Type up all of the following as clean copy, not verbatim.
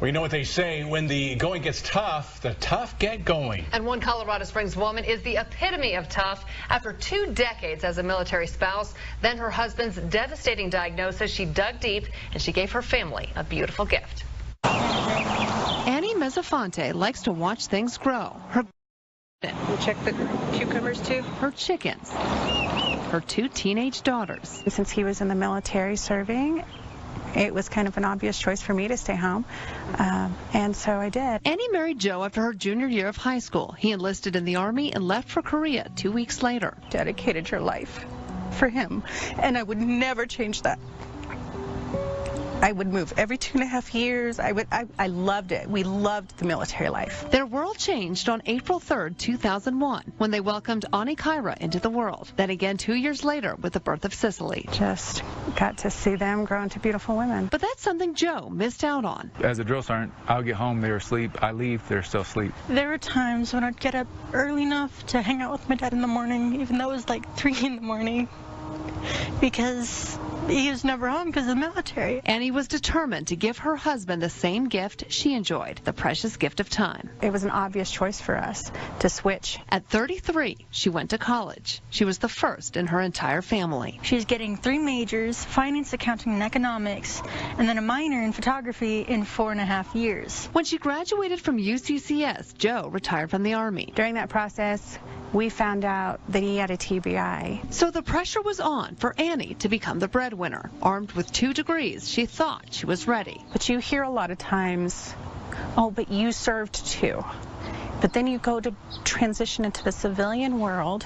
Well, you know what they say, when the going gets tough, the tough get going. And one Colorado Springs woman is the epitome of tough. After 2 decades as a military spouse, then her husband's devastating diagnosis, she dug deep and she gave her family a beautiful gift. Annie Mezzafonte likes to watch things grow. You check the cucumbers too? Her chickens, her 2 teenage daughters. Since he was in the military serving, it was kind of an obvious choice for me to stay home, and so I did. Annie married Joe after her junior year of high school. He enlisted in the Army and left for Korea 2 weeks later. Dedicated your life for him, and I would never change that. I would move every 2.5 years. I loved it. We loved the military life. Their world changed on April 3rd, 2001, when they welcomed Ani Kyra into the world. Then again 2 years later with the birth of Cicely. Just got to see them grow into beautiful women. But that's something Joe missed out on. As a drill sergeant, I'll get home, they're asleep. I leave, they're still asleep. There were times when I'd get up early enough to hang out with my dad in the morning, even though it was like 3 in the morning, because he was never home because of the military. Annie was determined to give her husband the same gift she enjoyed, the precious gift of time. It was an obvious choice for us to switch. At 33, she went to college. She was the first in her entire family. She's getting 3 majors, finance, accounting, and economics, and then a minor in photography in 4.5 years. When she graduated from UCCS, Joe retired from the Army. During that process, we found out that he had a TBI. So the pressure was on for Annie to become the breadwinner. Armed with 2 degrees, she thought she was ready. But you hear a lot of times, oh, but you served too. But then you go to transition into the civilian world,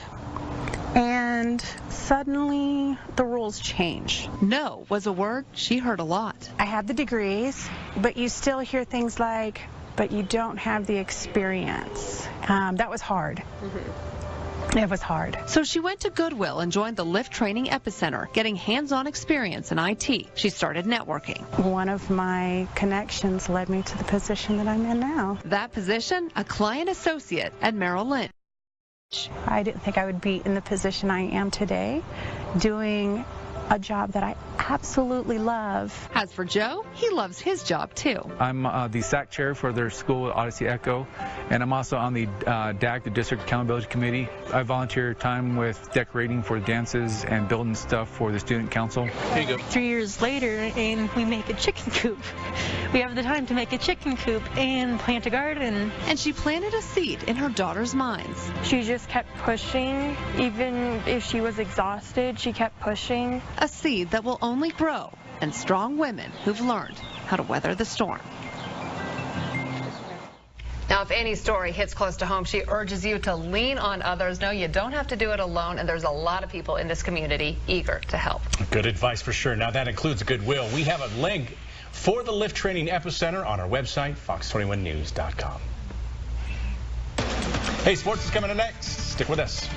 and suddenly the rules change. No was a word she heard a lot. I have the degrees, but you still hear things like, but you don't have the experience. That was hard. It was hard. So she went to Goodwill and joined the Lift Training Epicenter, getting hands-on experience in IT. She started networking. One of my connections led me to the position that I'm in now. That position, a client associate at Merrill Lynch. I didn't think I would be in the position I am today, doing a job that I absolutely love. As for Joe, he loves his job too. I'm the SAC chair for their school, Odyssey Echo, and I'm also on the DAC, the District Accountability Committee. I volunteer time with decorating for dances and building stuff for the Student Council. Here you go. 3 years later, and we make a chicken coop. We have the time to make a chicken coop and plant a garden. And she planted a seed in her daughter's minds. She just kept pushing. Even if she was exhausted, she kept pushing. A seed that will only grow in strong women who've learned how to weather the storm. Now, if Annie's story hits close to home, she urges you to lean on others. No, you don't have to do it alone, and there's a lot of people in this community eager to help. Good advice for sure. Now, that includes Goodwill. We have a link for the Lift Training Epicenter on our website, fox21news.com. Hey, sports is coming up next. Stick with us.